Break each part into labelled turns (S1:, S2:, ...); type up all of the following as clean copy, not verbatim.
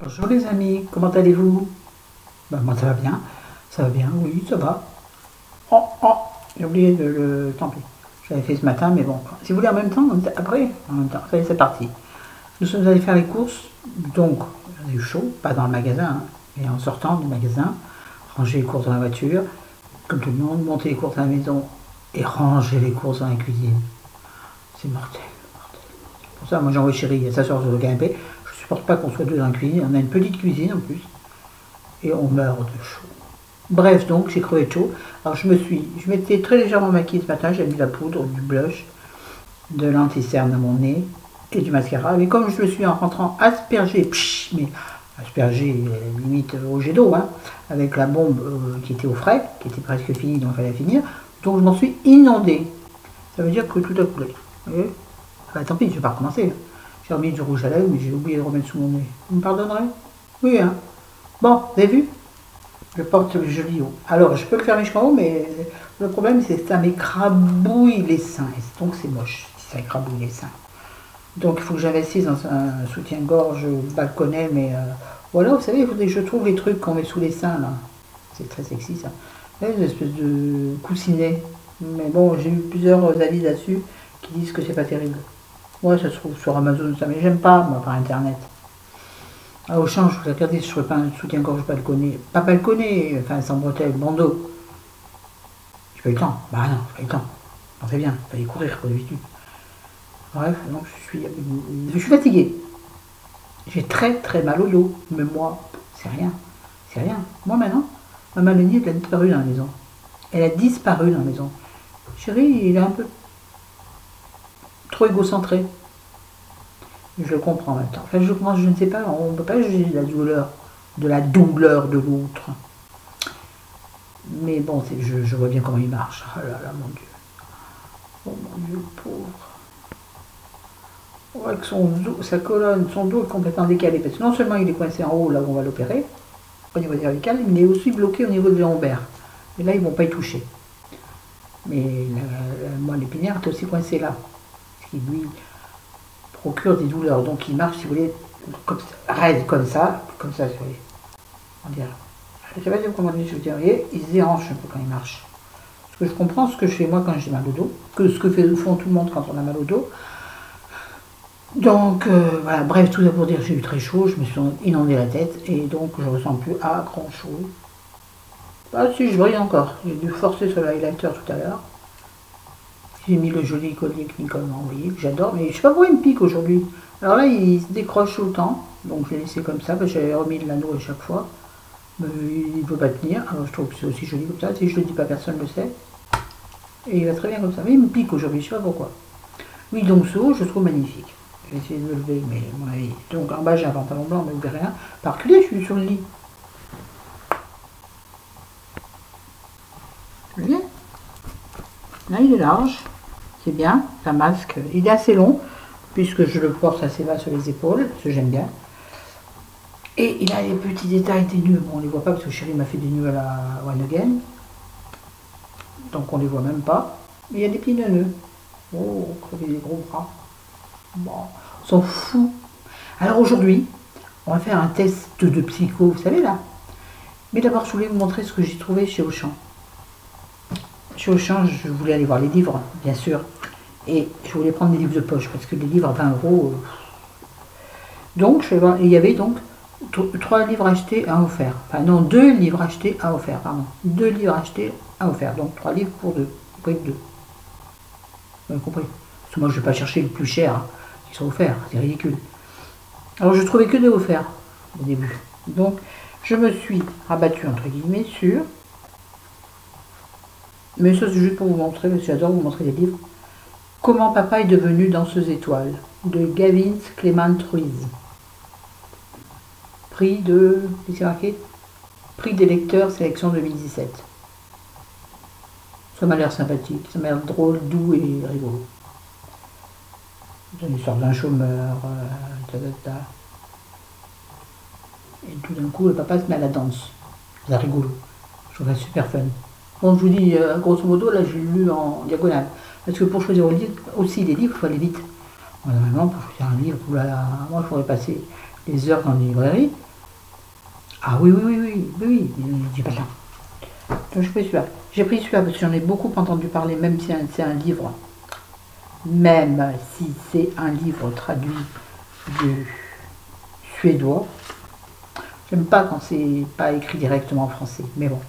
S1: Bonjour les amis, comment allez-vous? Moi ça va bien, oui, ça va. Oh, oh, j'ai oublié de le... Tant pis, j'avais fait ce matin, mais bon, si vous voulez en même temps, après, en même temps, ça y est, c'est parti. Nous sommes allés faire les courses, donc on a eu chaud, pas dans le magasin, hein, mais en sortant du magasin, ranger les courses dans la voiture, comme tout le monde, monter les courses à la maison et ranger les courses dans la cuisine. C'est mortel, mortel. Pour ça, moi j'envoie chérie et sa soeur sur le canapé, je supporte pas qu'on soit deux dans la cuisine, on a une petite cuisine en plus, et on meurt de chaud. Bref, donc j'ai crevé de chaud. Alors je m'étais très légèrement maquillée ce matin, j'ai mis de la poudre, du blush, de l'anti-cerne à mon nez et du mascara. Mais comme je me suis en rentrant aspergée, mais aspergée limite au jet d'eau, hein, avec la bombe qui était au frais, qui était presque finie, donc il fallait finir. Donc je m'en suis inondée. Ça veut dire que tout a coulé. Vous voyez? Tant pis, je vais pas recommencer. J'ai remis du rouge à lèvres, mais j'ai oublié de remettre sous mon nez. Vous me pardonnerez? Oui, hein. Bon, vous avez vu? Je porte le joli haut. Alors, je peux le fermer jusqu'en haut, mais le problème, c'est que ça m'écrabouille les seins. Et donc, c'est moche si ça écrabouille les seins. Donc, il faut que j'investisse dans un soutien-gorge balconnet, mais voilà, vous savez, il faudrait que je trouve les trucs qu'on met sous les seins, là. C'est très sexy, ça. Une espèce de coussinet. Mais bon, j'ai eu plusieurs avis là-dessus qui disent que c'est pas terrible. Ouais, ça se trouve sur Amazon, ça, mais j'aime pas, moi, par Internet. Ah, au change, je vous regardez si je ferais pas un soutien-gorge balconné. Pas balconné, enfin sans bretelles, bandeau. J'ai pas eu le temps. Bah non, j'ai pas eu le temps. On fait bien, il fallait courir comme d'habitude. Bref, donc je suis fatiguée. J'ai très très mal au dos. Mais moi, c'est rien. C'est rien. Moi maintenant, ma maladie, elle a disparu dans la maison. Elle a disparu dans la maison. Chérie, il est un peu trop égocentré. Je le comprends en même temps. Enfin, je commence, je ne sais pas, on ne peut pas juger de la douleur de l'autre. Mais bon, je vois bien comment il marche. Oh là là, mon Dieu. Oh mon Dieu, le pauvre. On voit que son dos, sa colonne, son dos est complètement décalé. Parce que non seulement il est coincé en haut, là où on va l'opérer, au niveau cervical, mais il est aussi bloqué au niveau des lombaires. Et là, ils ne vont pas y toucher. Mais la moelle épinière est aussi coincée là. Ce qui lui procure des douleurs. Donc il marche, si vous voulez, raide comme ça, vous voyez. On dirait. Je ne sais pas dire comment je vous dirais, il se déhanche un peu quand il marche. Parce que je comprends ce que je fais moi quand j'ai mal au dos, que ce que font tout le monde quand on a mal au dos. Donc voilà, bref, tout ça pour dire que j'ai eu très chaud, je me suis inondé la tête et donc je ne ressens plus à grand chose. Ah si, je brille encore, j'ai dû forcer sur le highlighter tout à l'heure. J'ai mis le joli collier que Nicole m'a envoyé, que j'adore, mais je sais pas pourquoi il me pique aujourd'hui. Alors là, il se décroche tout le temps, donc je l'ai laissé comme ça, parce que j'avais remis de l'anneau à chaque fois. Mais il ne peut pas tenir, alors je trouve que c'est aussi joli comme ça, si je le dis pas, personne ne le sait. Et il va très bien comme ça, mais il me pique aujourd'hui, je sais pas pourquoi. Oui, donc ce haut, je trouve magnifique. Je vais essayer de me lever, mais à mon avis. Donc en bas, j'ai un pantalon blanc, mais vous verrez rien. Par reculer, je suis sur le lit. Vous voyez? Là, il est large, c'est bien, ça masque. Il est assez long, puisque je le porte assez bas sur les épaules, ce que j'aime bien. Et il a les petits détails des nœuds. Bon, on ne les voit pas parce que chérie m'a fait des nœuds à la One Again. Donc on ne les voit même pas. Mais il y a des petits nœuds. Oh, crever des gros bras. Bon, on s'en fout. Alors aujourd'hui, on va faire un test de psycho, vous savez là. Mais d'abord, je voulais vous montrer ce que j'ai trouvé chez Auchan. Chez Auchan, je voulais aller voir les livres, bien sûr. Et je voulais prendre des livres de poche, parce que les livres à 20 euros... Donc, je vais voir, il y avait donc 3 livres achetés à offert. Enfin non, 2 livres achetés à offert, pardon. 2 livres achetés à offert. Donc 3 livres pour 2. Prix de 2. Vous avez compris? Parce que moi, je ne vais pas chercher le plus cher, hein, qui sont offerts. C'est ridicule. Alors, je trouvais que des offerts au début. Donc, je me suis rabattue, entre guillemets, sur... Mais ça, c'est juste pour vous montrer, parce que j'adore vous montrer les livres. Comment papa est devenu danseuse étoile, de Gavin Clement Ruiz. Prix de... Qu'est-ce qu'il y a marqué? Prix des lecteurs, sélection 2017. Ça m'a l'air sympathique, ça m'a l'air drôle, doux et rigolo. C'est une sorte d'un chômeur, et tout d'un coup, le papa se met à la danse. C'est rigolo. Je trouve ça super fun. Bon, je vous dis, grosso modo, là, je l'ai lu en diagonale. Parce que pour choisir aussi des livres, il faut aller vite. Normalement, pour choisir un livre, moi, il faudrait passer des heures dans une librairie. Ah oui, oui, oui, oui, oui, oui, j'ai pas le temps. Donc j'ai pris celui-là. J'ai pris celui-là parce que j'en ai beaucoup entendu parler, même si c'est un livre, même si c'est un livre traduit du suédois. J'aime pas quand c'est pas écrit directement en français, mais bon,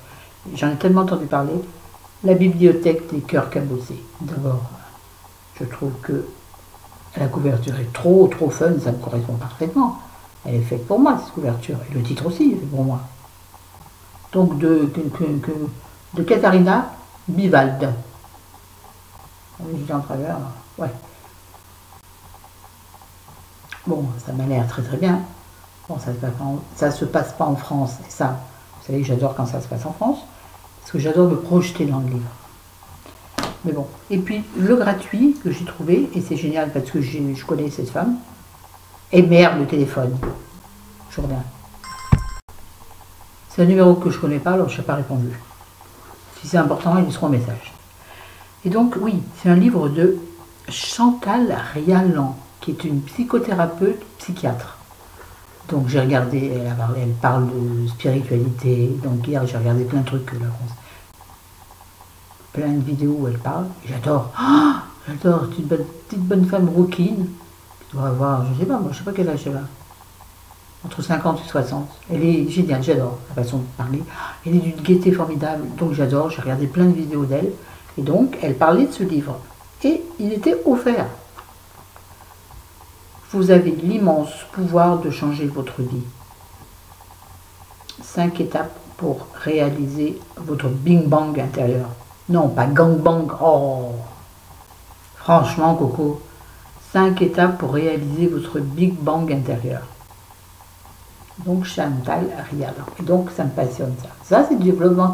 S1: j'en ai tellement entendu parler. La bibliothèque des cœurs cabossés. D'abord, je trouve que la couverture est trop fun, ça me correspond parfaitement. Elle est faite pour moi, cette couverture. Et le titre aussi est fait pour moi. Donc de Katharina Bivald. Je dis en travers, ouais. Bon, ça m'a l'air très très bien. Bon, ça se passe pas en France. Et ça, vous savez que j'adore quand ça se passe en France. Parce que j'adore me projeter dans le livre. Mais bon. Et puis, le gratuit que j'ai trouvé, et c'est génial parce que je connais cette femme. Et merde, le téléphone. Je reviens. C'est un numéro que je connais pas, alors je n'ai pas répondu. Si c'est important, ils seront en message. Et donc, oui, c'est un livre de Chantal Rialan, qui est une psychothérapeute psychiatre. Donc j'ai regardé, elle parle de spiritualité. Donc hier j'ai regardé plein de trucs là, plein de vidéos où elle parle. J'adore. Oh, j'adore. C'est une petite bonne femme rouquine. Tu dois avoir, je sais pas, moi je sais pas quel âge elle a. Entre 50 et 60. Elle est géniale, j'adore la façon de parler. Elle est d'une gaieté formidable, donc j'adore. J'ai regardé plein de vidéos d'elle. Et donc elle parlait de ce livre. Et il était offert. Vous avez l'immense pouvoir de changer votre vie. 5 étapes pour réaliser votre Bing Bang intérieur. Non, pas gangbang. Oh, franchement, Coco. 5 étapes pour réaliser votre Big Bang intérieur. Donc, Chantal Rialan. Et donc, ça me passionne, ça. Ça, c'est du développement.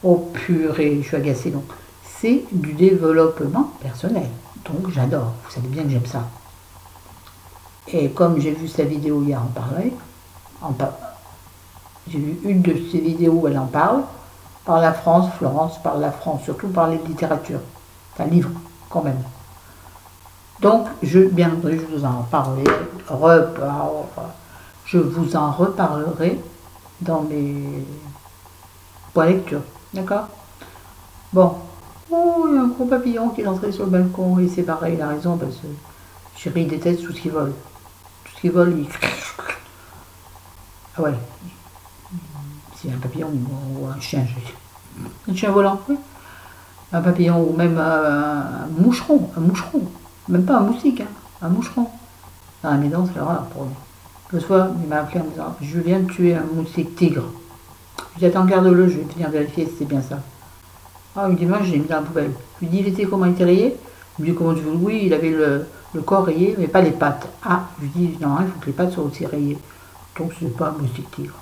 S1: Oh, purée, je suis agacée. Donc, c'est du développement personnel. Donc, j'adore. Vous savez bien que j'aime ça. Et comme j'ai vu sa vidéo hier j'ai vu une de ses vidéos où elle en parle, par la France, Florence parle la France, surtout parler de littérature, enfin livre quand même. Donc, bien entendu, je vous en parlerai, je vous en reparlerai dans mes points lecture, d'accord? Bon, oh, il y a un gros papillon qui est entré sur le balcon, et c'est pareil, il a raison, parce que chérie déteste tout ce qui vole. Tout ce qui vole, il... Ah ouais. C'est un papillon ou un chien, un chien volant, oui. Un papillon ou même un moucheron, même pas un moustique, hein, un moucheron. Dans la maison, c'est l'horreur pour lui. Le soir, il m'a appelé en me disant, je viens de tuer un moustique tigre. Je lui ai dit, attends, garde-le, je vais venir vérifier si c'est bien ça. Ah, il me dit, moi, je l'ai mis dans la poubelle. Je lui ai dit, comment il était rayé? Il me dit, comment tu veux? Oui, il avait le corps rayé, mais pas les pattes. Ah, je lui ai dit, non, il faut que les pattes soient aussi rayées. Donc, ce n'est pas un moustique tigre.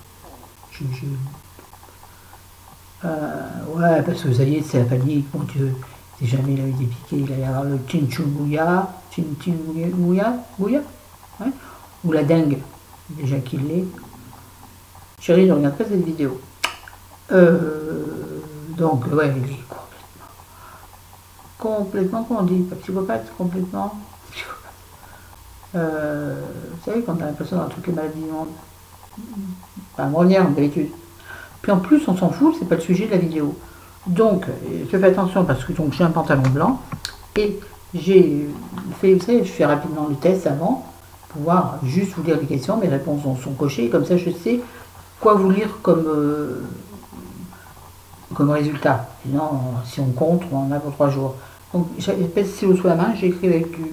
S1: Ouais, parce que ça y est, c'est la panique, mon Dieu. Si jamais il avait été piqué, il allait avoir le chikungunya, ouais, ou la dengue, déjà qu'il l'est. Chérie, ne regarde pas cette vidéo. Donc, ouais, il est complètement, comment on dit, pas psychopathe, complètement psychopathe. Vous savez, quand on a l'impression d'un truc, les maladies, enfin, monnière, d'habitude. Puis en plus, on s'en fout, c'est pas le sujet de la vidéo. Donc, je fais attention parce que j'ai un pantalon blanc et j'ai fait, vous savez, je fais rapidement le test avant pour pouvoir juste vous lire les questions, mes réponses sont cochées, comme ça je sais quoi vous lire comme résultat. Sinon, si on compte, on en a pour 3 jours. Donc, j'ai fait le stylo sous la main, j'ai écrit avec du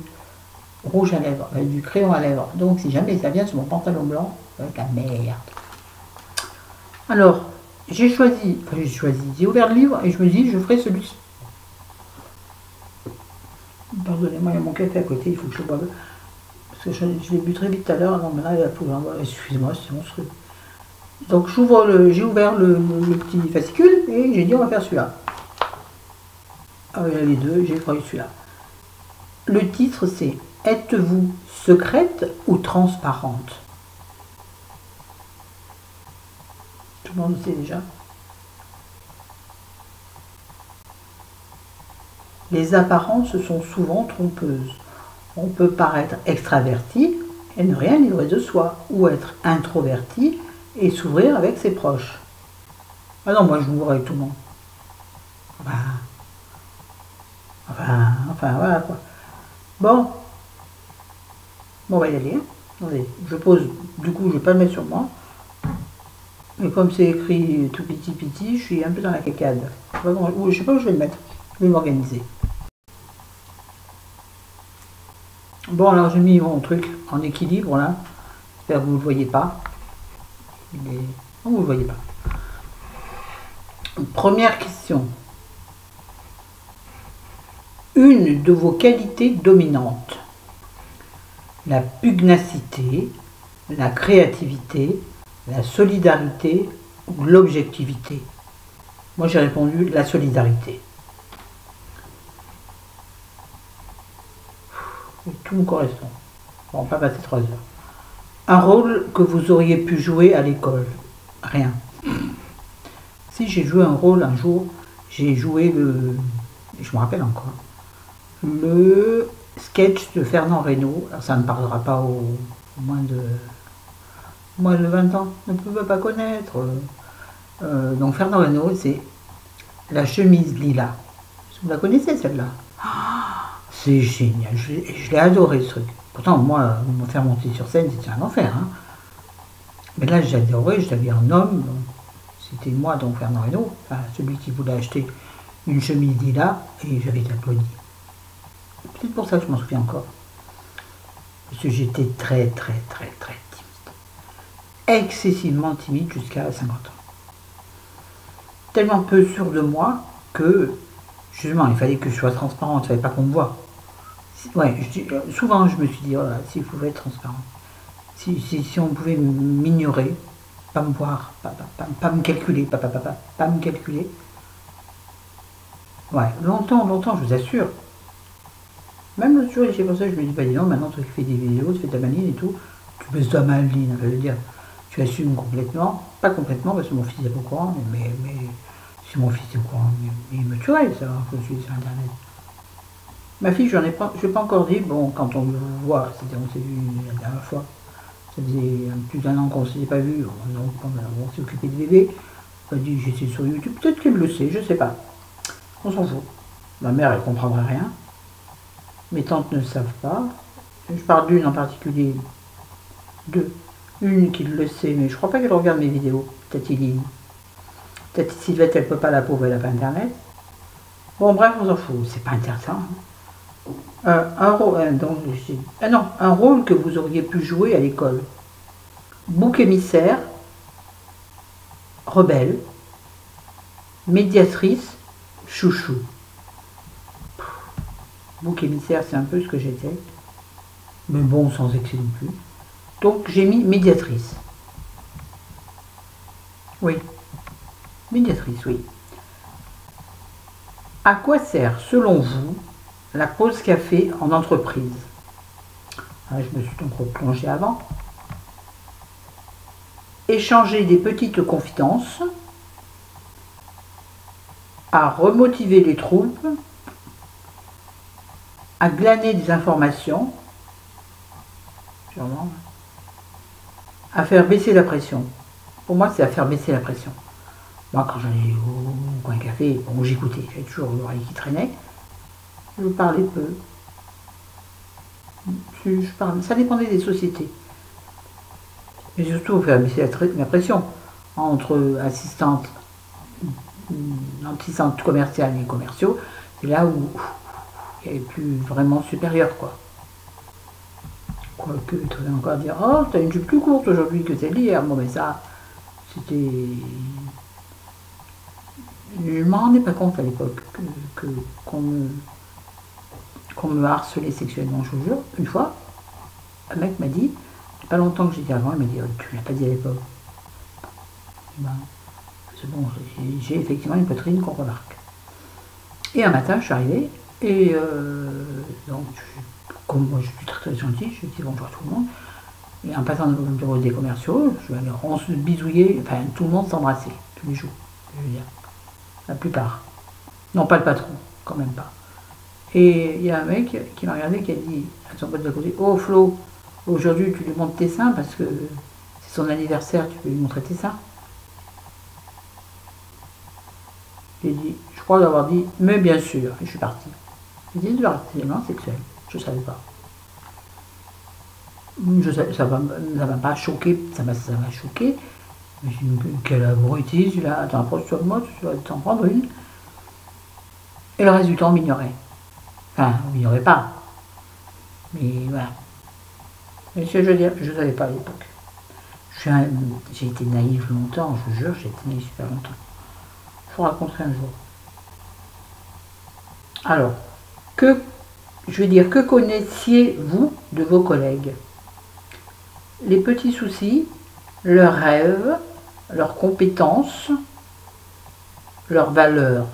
S1: rouge à lèvres, avec du crayon à lèvres. Donc, si jamais ça vient sur mon pantalon blanc, ça va être la merde. Alors, j'ai ouvert le livre et je me dis, je ferai celui-ci. Pardonnez-moi, il y a mon café à côté, il faut que je boive. Parce que je l'ai bu très vite tout à l'heure, donc là, il va pouvoir boire. Excusez-moi, c'est monstrueux. Donc, j'ai ouvert le petit fascicule et j'ai dit, on va faire celui-là. Ah, il y a les deux, j'ai pris celui-là. Le titre, c'est « Êtes-vous secrète ou transparente ?» Tout le monde le sait déjà. Les apparences sont souvent trompeuses. On peut paraître extraverti et ne rien livrer de soi, ou être introverti et s'ouvrir avec ses proches. Ah non, moi je m'ouvre avec tout le monde. Enfin, voilà quoi. Bon, on va y aller. Hein. Attendez, je pose, du coup je vais pas le mettre sur moi. Mais comme c'est écrit tout petit, je suis un peu dans la cacade. Je sais pas où je vais le mettre. Je vais m'organiser. Bon, alors j'ai mis mon truc en équilibre là. J'espère que vous ne le voyez pas. Non, vous ne le voyez pas. Première question. Une de vos qualités dominantes. La pugnacité, la créativité, la solidarité ou l'objectivité. Moi j'ai répondu la solidarité. Et tout me correspond. Bon, on va pas passer 3 heures. Un rôle que vous auriez pu jouer à l'école. Rien. Si j'ai joué un rôle un jour, j'ai joué je me rappelle encore, le sketch de Fernand Reynaud. Alors ça ne parlera pas aux moins de 20 ans, ne peut pas connaître. Donc Fernand Reynaud, c'est La chemise lilas. Vous la connaissez celle-là? C'est génial, je l'ai adoré ce truc. Pourtant, moi, me faire monter sur scène, c'était un enfer. Hein. Mais là, j'ai adoré, j'avais un homme, c'était moi, donc Fernand Reynaud, enfin, celui qui voulait acheter une chemise lilas, et j'avais été applaudi. C'est pour ça que je m'en souviens encore. Parce que j'étais très timide. Excessivement timide jusqu'à 50 ans. Tellement peu sûr de moi que, justement, il fallait que je sois transparente, il ne fallait pas qu'on me voie. Ouais, souvent je me suis dit, oh là, s'il pouvait être transparent, si on pouvait m'ignorer, pas me voir, pas me calculer, pas me calculer. Ouais, longtemps, je vous assure. Même l'autre jour, c'est pour ça que je me dis, bah dis non, maintenant toi qui fais des vidéos, tu fais ta maline et tout, tu baisses ta maline, je veux dire, tu assumes complètement, pas complètement, parce que mon fils est pas au courant, mais si mon fils est au courant, il me tuerait, ça, que je suis sur Internet. Ma fille, je n'ai pas encore dit, bon, quand on me voit, c'est-à-dire on s'est vu la dernière fois, ça faisait plus d'1 an qu'on ne s'était pas vu, on s'est occupé de bébé, elle a dit j'étais sur YouTube, peut-être qu'elle le sait, je sais pas, on s'en fout. Ma mère, elle comprendrait rien, mes tantes ne savent pas, je parle d'une en particulier, deux, une qui le sait, mais je crois pas qu'elle regarde mes vidéos, peut-être Iline, peut-être Sylvette, elle peut pas, la pauvre, elle n'a pas Internet. Bon, bref, on s'en fout, c'est pas intéressant. Un rôle que vous auriez pu jouer à l'école. Bouc émissaire, rebelle, médiatrice, chouchou. Bouc émissaire, c'est un peu ce que j'étais, mais bon, sans excès non plus. Donc j'ai mis médiatrice. Oui, médiatrice, oui. À quoi sert, selon vous, la pause café en entreprise? Je me suis donc replongée avant. Échanger des petites confidences, à remotiver les troupes, à glaner des informations, à faire baisser la pression. Pour moi, c'est à faire baisser la pression. Moi, quand j'allais au coin café, bon, j'écoutais, j'avais toujours l'oreille qui traînait, je parlais peu. Ça dépendait des sociétés. Mais surtout, faire baisser la pression entre assistantes commerciales et commerciaux, c'est là où il n'y avait plus vraiment supérieur, quoi. Quoique, tu vas encore dire, oh, t'as une jupe plus courte aujourd'hui que celle d'hier. Bon, mais ça, c'était... Je ne m'en rendais pas compte à l'époque qu'on me harcelait sexuellement, je vous jure. Une fois, un mec m'a dit, il n'y a pas longtemps que j'étais avant, il m'a dit, oh, tu ne l'as pas dit à l'époque. C'est bon, j'ai effectivement une poitrine qu'on remarque. Et un matin, je suis arrivée, et donc, comme moi je suis très gentil, je dis bonjour à tout le monde. Et en passant dans le bureau des commerciaux, on se bisouillait, enfin tout le monde s'embrassait, tous les jours, je veux dire. La plupart. Non, pas le patron, quand même pas. Et il y a un mec qui m'a regardé qui a dit à son pote de côté, oh Flo, aujourd'hui tu lui montres tes seins parce que c'est C'est son anniversaire, tu peux lui montrer tes seins. J'ai dit, je crois l'avoir dit, mais bien sûr, et je suis partie. J'ai dit du harcèlement sexuel, je ne savais pas. Ça m'a pas choqué, ça m'a choqué. Je me suis dit, quel abruti, celui-là, attends, approche-toi de moi, tu vas t'en prendre une. Et le résultat, on m'ignorait. Enfin, on m'ignorait pas. Mais voilà. Mais ce que je veux dire, je ne savais pas à l'époque. J'ai été naïve longtemps, je vous jure, j'ai été naïve super longtemps. Je vous raconterai un jour. Alors, que connaissiez-vous de vos collègues? Les petits soucis, leurs rêves, leurs compétences, leurs valeurs.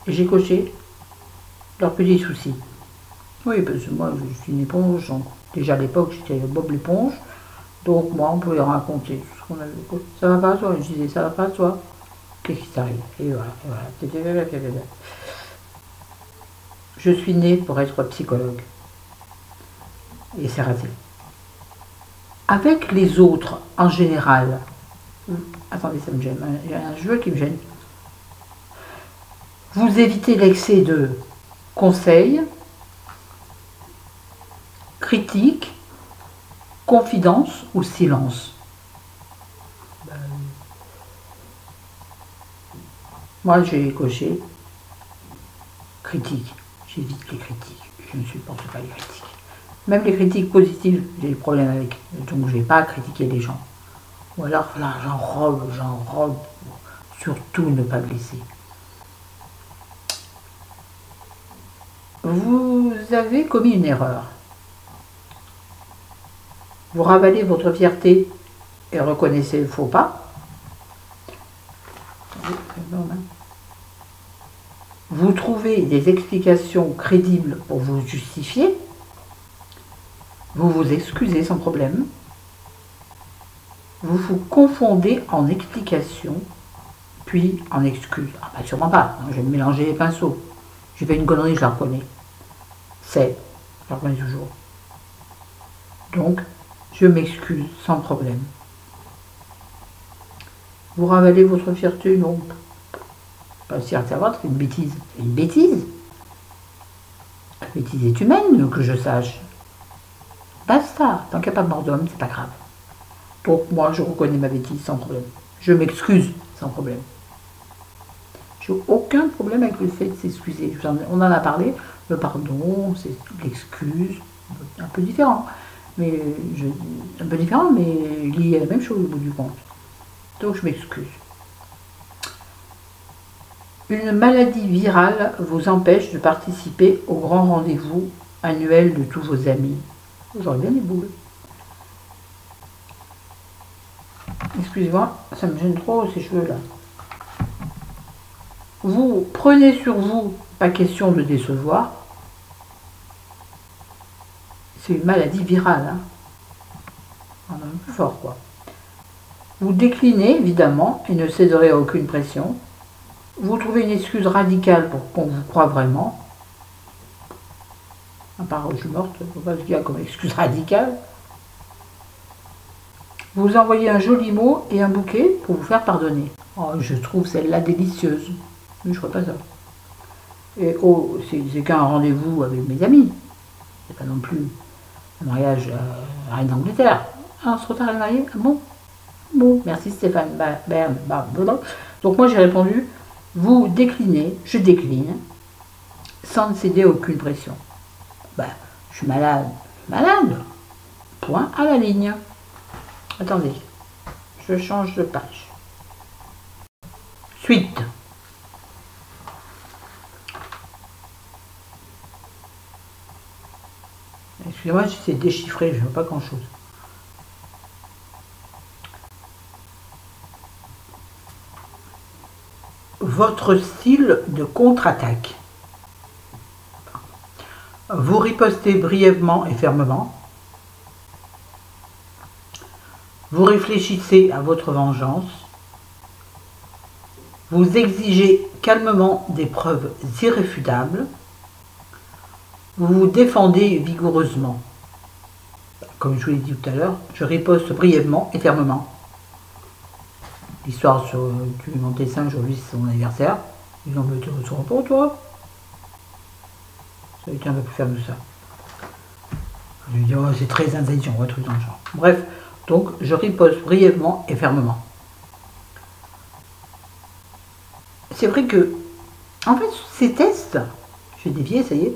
S1: J'ai coché leurs petits soucis. Oui, parce que moi, je suis une éponge. Donc, déjà à l'époque, j'étais Bob l'éponge. Donc, moi, on pouvait raconter tout ce qu'on avait. Ça va pas, toi? Je disais, ça va pas, toi? Qu'est-ce qui t'arrive? Et voilà, et voilà. Je suis née pour être psychologue. Et c'est raté. Avec les autres, en général, attendez, ça me gêne, il y a un jeu qui me gêne. Vous évitez l'excès de conseils, critiques, confidence ou silence. Moi, j'ai coché critique. J'évite les critiques. Je ne supporte pas les critiques. Même les critiques positives, j'ai des problèmes avec. Donc, je ne vais pas critiquer les gens. Ou alors, là, j'enrôle. Surtout ne pas blesser. Vous avez commis une erreur. Vous ravalez votre fierté et reconnaissez le faux pas. Vous trouvez des explications crédibles pour vous justifier. Vous vous excusez sans problème. Vous vous confondez en explications, puis en excuses. Ah bah sûrement pas, je vais me mélanger les pinceaux. J'ai fait une connerie, je la reconnais. Je la reconnais toujours. Donc, je m'excuse sans problème. Vous ravalez votre fierté, non. Pas si à savoir, c'est une bêtise. C'est une bêtise. La bêtise est humaine, que je sache. Basta. Tant qu'il n'y a pas de mort d'homme, c'est pas grave. Donc moi, je reconnais ma bêtise sans problème. Je m'excuse sans problème. J'ai aucun problème avec le fait de s'excuser. On en a parlé. Le pardon, c'est l'excuse, un peu différent. Mais un peu différent, mais lié à la même chose au bout du compte. Donc je m'excuse. Une maladie virale vous empêche de participer au grand rendez-vous annuel de tous vos amis. J'aurais bien les boules. Excusez-moi, ça me gêne trop ces cheveux-là. Vous prenez sur vous, pas question de décevoir. C'est une maladie virale. Hein. On a un peu fort, quoi. Vous déclinez, évidemment, et ne céderez à aucune pression. Vous trouvez une excuse radicale pour qu'on vous croie vraiment. À part, je suis morte, je ne sais pas ce qu'il y a comme excuse radicale. Vous envoyez un joli mot et un bouquet pour vous faire pardonner. Oh, je trouve celle-là délicieuse. Mais je ne ferai pas ça. Et oh, c'est qu'un rendez-vous avec mes amis. C'est pas non plus un mariage à la reine d'Angleterre. Ah, on se retard à la mariée? Ah bon? Bon, merci Stéphane Bern. Donc moi j'ai répondu, vous déclinez, je décline, sans céder à aucune pression. Ben, je suis malade. Malade. Point à la ligne. Attendez, je change de page. Suite. Excusez-moi, j'essaie de déchiffrer, je ne vois pas grand-chose. Votre style de contre-attaque. Vous ripostez brièvement et fermement. Vous réfléchissez à votre vengeance. Vous exigez calmement des preuves irréfutables. Vous vous défendez vigoureusement. Comme je vous l'ai dit tout à l'heure, je riposte brièvement et fermement. L'histoire sur mon dessin aujourd'hui, c'est son anniversaire. Ils ont été retour pour toi. Ça a été un peu plus ferme que ça. Je lui dis, oh, c'est très intelligent, un truc dans le genre. Bref, donc je riposte brièvement et fermement. C'est vrai que, en fait, ces tests, je vais dévier, ça y est,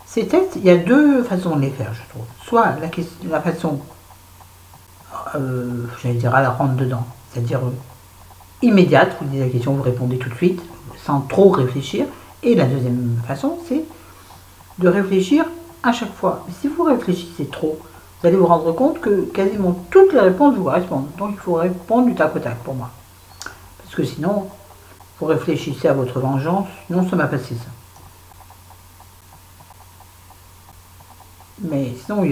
S1: ces tests, il y a deux façons de les faire, je trouve. Soit la façon, j'allais dire à la rentre dedans, c'est-à-dire immédiate, vous dites la question, vous répondez tout de suite, sans trop réfléchir. Et la deuxième façon, c'est de réfléchir à chaque fois. Mais si vous réfléchissez trop, vous allez vous rendre compte que quasiment toutes les réponses vous correspondent. Donc il faut répondre du tac au tac pour moi. Parce que sinon, vous réfléchissez à votre vengeance. Non, ça m'a passé ça. Mais sinon,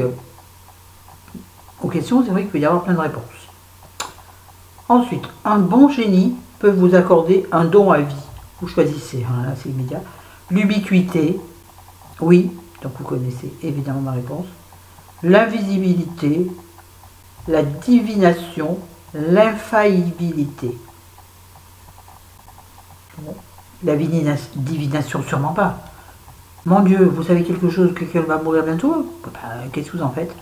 S1: aux questions, c'est vrai qu'il peut y avoir plein de réponses. Ensuite, un bon génie peut vous accorder un don à vie. Vous choisissez, hein, là c'est immédiat. L'ubiquité, oui, donc vous connaissez évidemment ma réponse. L'invisibilité, la divination, l'infaillibilité. Bon, la divination, sûrement pas. Mon Dieu, vous savez quelque chose, que quelqu'un va mourir bientôt? Qu'est-ce que vous en faites?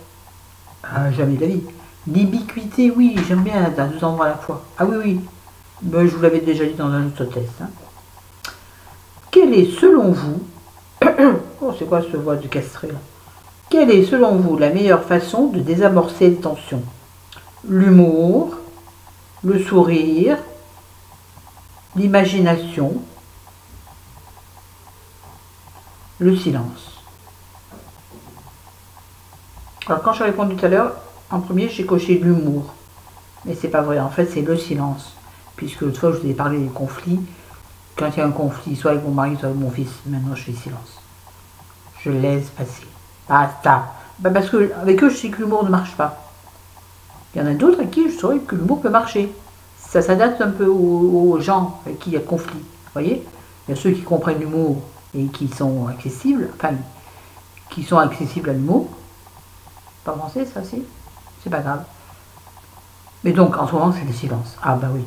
S1: Jamais de la vie. L'ubiquité, oui, j'aime bien à 2 endroits à la fois. Ah oui, oui. Ben, je vous l'avais déjà dit dans un autre test. Hein. Quelle est, selon vous, oh, c'est quoi ce voix du castré là? Quelle est, selon vous, la meilleure façon de désamorcer les tensions? L'humour, le sourire, l'imagination, le silence. Alors quand j'ai répondu tout à l'heure, en premier j'ai coché l'humour. Mais c'est pas vrai, en fait c'est le silence. Puisque l'autre fois je vous ai parlé des conflits. Quand il y a un conflit, soit avec mon mari, soit avec mon fils, maintenant je fais silence. Je laisse passer. Basta. Parce que avec eux je sais que l'humour ne marche pas. Il y en a d'autres avec qui je saurais que l'humour peut marcher. Ça s'adapte un peu aux gens avec qui il y a conflit. Vous voyez? Il y a ceux qui comprennent l'humour et qui sont accessibles, enfin, qui sont accessibles à l'humour. Pas français, ça, si? C'est pas grave. Mais donc, en ce moment, c'est le silence. Ah bah oui.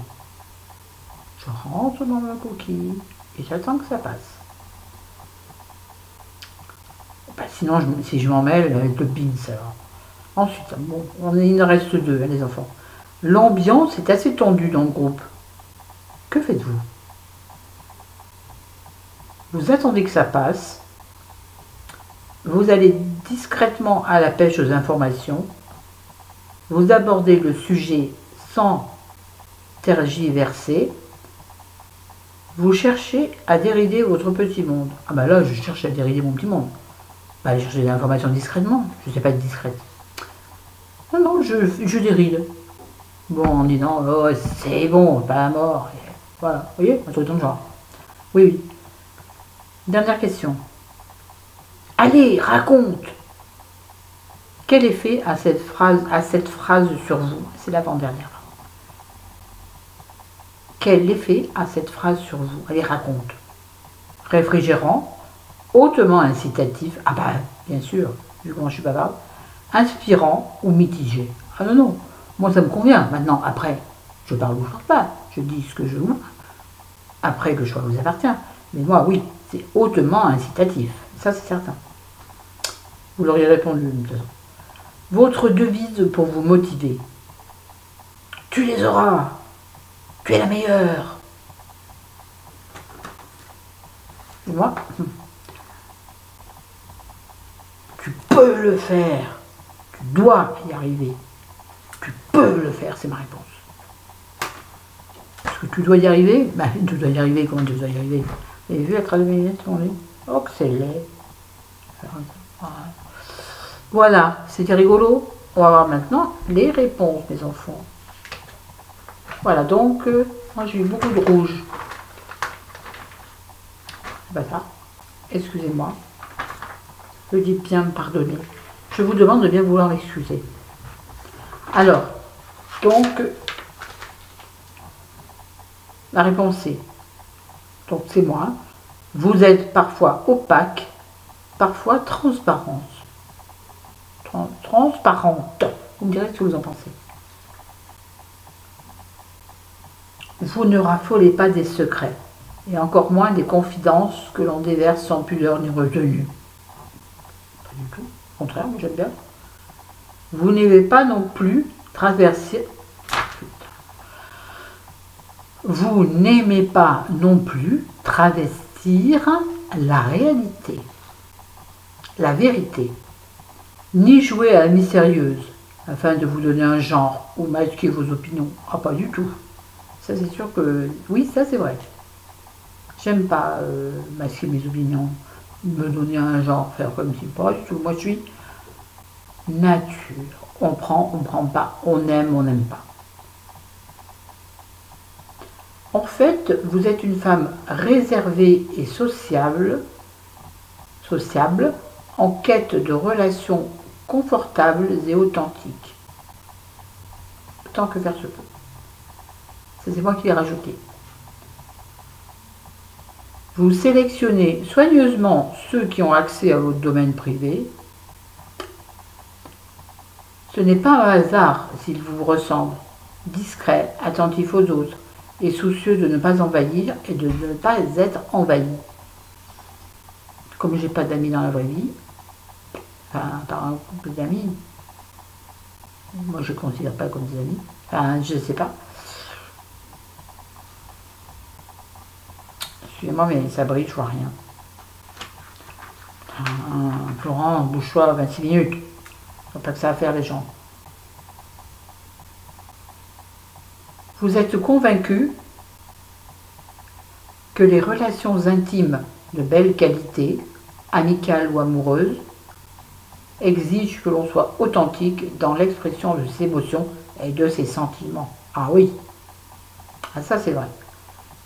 S1: Je rentre dans ma coquille et j'attends que ça passe. Bah, sinon, si je m'en mêle, avec le bins, alors. Ensuite, bon, il en reste 2, hein, les enfants. L'ambiance est assez tendue dans le groupe. Que faites-vous? Vous attendez que ça passe. Vous allez discrètement à la pêche aux informations. Vous abordez le sujet sans tergiverser. Vous cherchez à dérider votre petit monde. Ah bah là, je cherche à dérider mon petit monde. Bah, aller chercher des informations discrètement. Je ne sais pas être discrète. Non, non, je déride. Bon, en disant, oh, c'est bon, pas la mort. Et voilà, vous voyez, un truc dans le genre. Oui, oui. Dernière question. Allez, raconte! Quel effet a cette phrase sur vous? C'est l'avant-dernière. Quel effet a cette phrase sur vous? Allez, raconte. Réfrigérant, hautement incitatif, ah bah, bien sûr, vu comment je suis bavarde, inspirant ou mitigé. Ah non, non, moi ça me convient. Maintenant, après, je parle ou je parle pas, je dis ce que je veux, après que le choix vous appartient. Mais moi, oui, c'est hautement incitatif, ça c'est certain. Vous l'auriez répondu de toute façon. Votre devise pour vous motiver. Tu les auras. Tu es la meilleure. Et moi, tu peux le faire. Tu dois y arriver. Tu peux le faire, c'est ma réponse. Est-ce que tu dois y arriver? Ben, tu dois y arriver, comment tu dois y arriver? Vous avez vu à travers mes lunettes, mon lit? Oh, que c'est laid. Voilà, c'était rigolo. On va voir maintenant les réponses, mes enfants. Voilà, donc, moi j'ai eu beaucoup de rouge. C'est pas ça. Excusez-moi. Veuillez bien me pardonner. Je vous demande de bien vouloir m'excuser. Alors, donc, la réponse est, donc c'est moi, vous êtes parfois opaque, parfois transparente. transparente. Vous me direz ce que vous en pensez. Vous ne raffolez pas des secrets, et encore moins des confidences que l'on déverse sans pudeur ni retenue. Pas du tout. Au contraire, moi j'aime bien. Vous n'aimez pas non plus traverser. Vous n'aimez pas non plus travestir la réalité, la vérité, ni jouer à la mystérieuse afin de vous donner un genre ou masquer vos opinions. Ah, pas du tout. Ça, c'est sûr que oui, ça c'est vrai. J'aime pas masquer mes opinions, me donner un genre, faire comme si pas du tout. Moi, je suis nature. On prend pas. On n'aime pas. En fait, vous êtes une femme réservée et sociable, en quête de relations confortables et authentiques. Tant que faire se peut. Ça, c'est moi qui l'ai rajouté. Vous sélectionnez soigneusement ceux qui ont accès à votre domaine privé. Ce n'est pas un hasard s'ils vous ressemblent, discrets, attentifs aux autres, et soucieux de ne pas envahir et de ne pas être envahi. Comme j'ai pas d'amis dans la vraie vie, enfin, par un couple d'amis, moi je ne considère pas comme des amis, enfin, je ne sais pas. Excusez-moi, mais ça brille, je vois rien. Florent, bouge-toi 26 minutes. Faut pas que ça à faire les gens. Vous êtes convaincu que les relations intimes de belle qualité, amicales ou amoureuses, exigent que l'on soit authentique dans l'expression de ses émotions et de ses sentiments. Ah oui, ah, ça c'est vrai.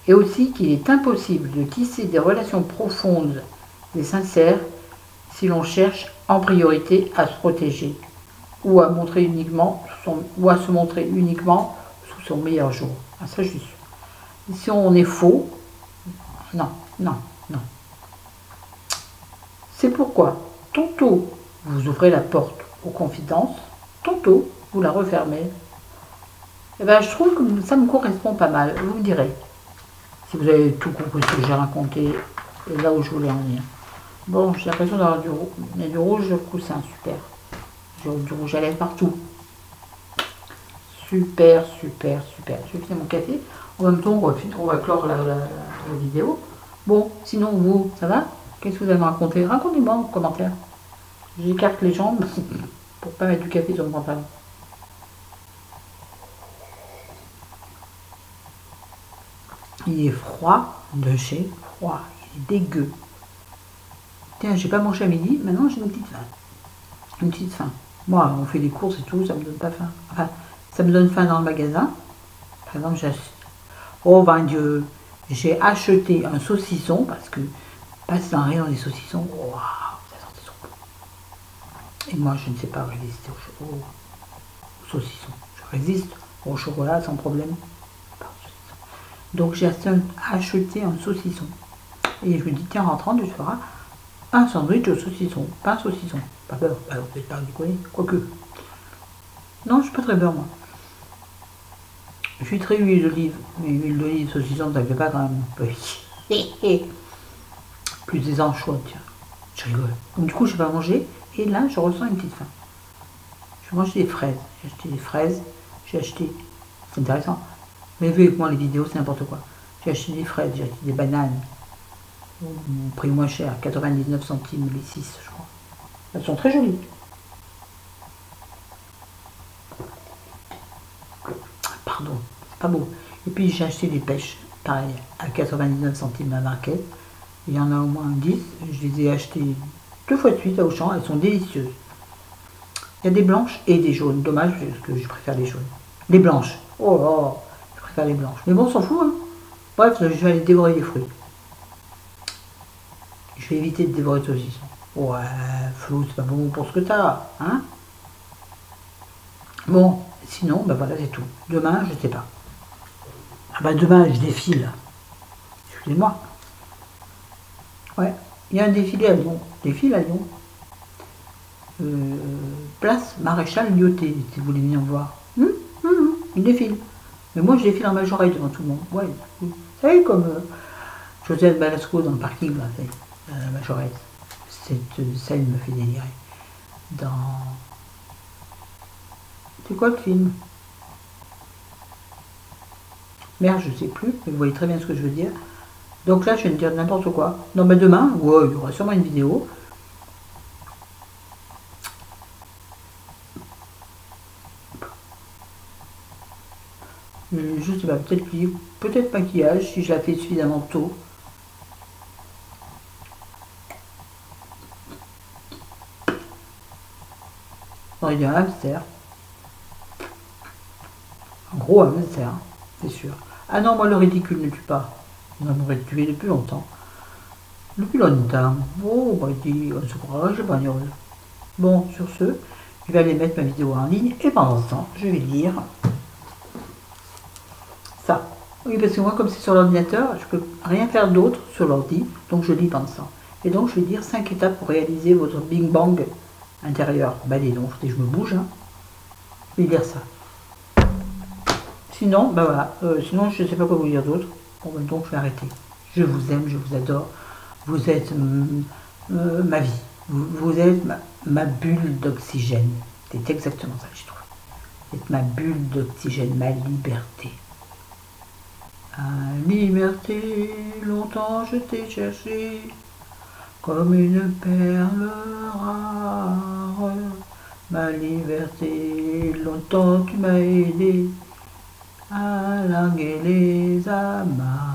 S1: Et aussi qu'il est impossible de tisser des relations profondes et sincères si l'on cherche en priorité à se protéger ou à, se montrer uniquement sous son meilleur jour. Ah, ça je suis sûre. Si on est faux, non. C'est pourquoi, tantôt, vous ouvrez la porte aux confidences, tantôt, vous la refermez. Et bien, je trouve que ça me correspond pas mal, vous me direz. Si vous avez tout compris ce que j'ai raconté, et là où je voulais en venir. Bon, j'ai l'impression d'avoir du rouge, mais du rouge coussin, super. J'ai du rouge à lèvres partout. Super. Je vais finir mon café. En même temps, on va clore la vidéo. Bon, sinon, vous, ça va? Qu'est-ce que vous allez me raconter? Racontez-moi en commentaire. J'écarte les jambes pour pas mettre du café sur le pantalon. Il est froid de chez froid. Il est dégueu. Tiens, j'ai pas mangé à midi. Maintenant, j'ai une petite faim. Une petite faim. Moi, on fait des courses et tout, ça me donne pas faim. Enfin, ça me donne faim dans le magasin. Par exemple, oh ben Dieu, j'ai acheté un saucisson parce que passe dans rien des saucissons. Waouh, ça sentait trop bon. Et moi, je ne sais pas résister au saucisson. Je résiste au chocolat sans problème. Donc j'ai acheté un saucisson. Et je me dis, tiens, en rentrant, tu feras un sandwich au saucisson. Pas un saucisson. Pas beurre. Bah, vous n'êtes pas déconner. Quoique. Non, je suis pas très beurre, moi. Je suis très huile d'olive. Mais huile d'olive, saucisson, ça ne fait pas quand même. Plus des anchois, tiens. Je rigole. Donc du coup, je n'ai pas mangé. Et là, je ressens une petite faim. Je mange des fraises. J'ai acheté des fraises. J'ai acheté... C'est intéressant. Mais vu avec moi, les vidéos, c'est n'importe quoi. J'ai acheté des fraises, j'ai acheté des bananes. Au prix moins cher, 99 centimes les 6, je crois. Elles sont très jolies. Pardon, c'est pas beau. Et puis j'ai acheté des pêches, pareil, à 99 centimes la marquette. Il y en a au moins 10. Je les ai achetées 2 fois de suite à Auchan. Elles sont délicieuses. Il y a des blanches et des jaunes. Dommage, parce que je préfère les jaunes. Les blanches. Oh, je préfère les blanches. Mais bon, on s'en fout, hein. Bref, je vais aller dévorer les fruits. Je vais éviter de dévorer le saucisson. Ouais, Flo, c'est pas bon pour ce que t'as, hein. Bon, sinon, ben voilà, c'est tout. Demain, je sais pas. Ah bah demain, je défile. Excusez-moi. Ouais, il y a un défilé à Lyon. Défile à Lyon. place Maréchal Lyoté, si vous voulez venir voir. Il défile. Mais moi, je défile en majorette devant tout le monde. Ouais. Vous savez, comme Joseph Balasco dans le parking, là, la majorette. Cette scène me fait délirer. Dans... C'est quoi le film? Merde, je sais plus, mais vous voyez très bien ce que je veux dire. Donc là, je viens de dire n'importe quoi. Non, mais demain, ouais, il y aura sûrement une vidéo. Je sais pas, peut-être maquillage, si je la fais suffisamment tôt. Non, il y a un hamster. Un gros hamster, c'est sûr. Ah non, moi le ridicule ne tue pas. On en aurait tué depuis longtemps. Depuis longtemps. Oh, bah dit, on se croirait, j'ai pas heureuse. Bon, sur ce, je vais aller mettre ma vidéo en ligne et pendant ce temps, je vais lire ça. Oui, parce que moi, comme c'est sur l'ordinateur, je peux rien faire d'autre sur l'ordi, donc je lis pendant ça. Et donc, je vais dire 5 étapes pour réaliser votre Bing Bang intérieur. Bah, dis donc, je me bouge, hein. Je vais lire ça. Sinon, bah voilà, sinon je ne sais pas quoi vous dire d'autre. Bon, ben donc je vais arrêter. Je vous aime, je vous adore. Vous êtes ma vie. Vous êtes ma bulle d'oxygène. C'est exactement ça que je trouve. Vous êtes ma bulle d'oxygène, ma liberté. Liberté, longtemps je t'ai cherché, comme une perle rare. Ma liberté, longtemps tu m'as aidé à larguer les amarres.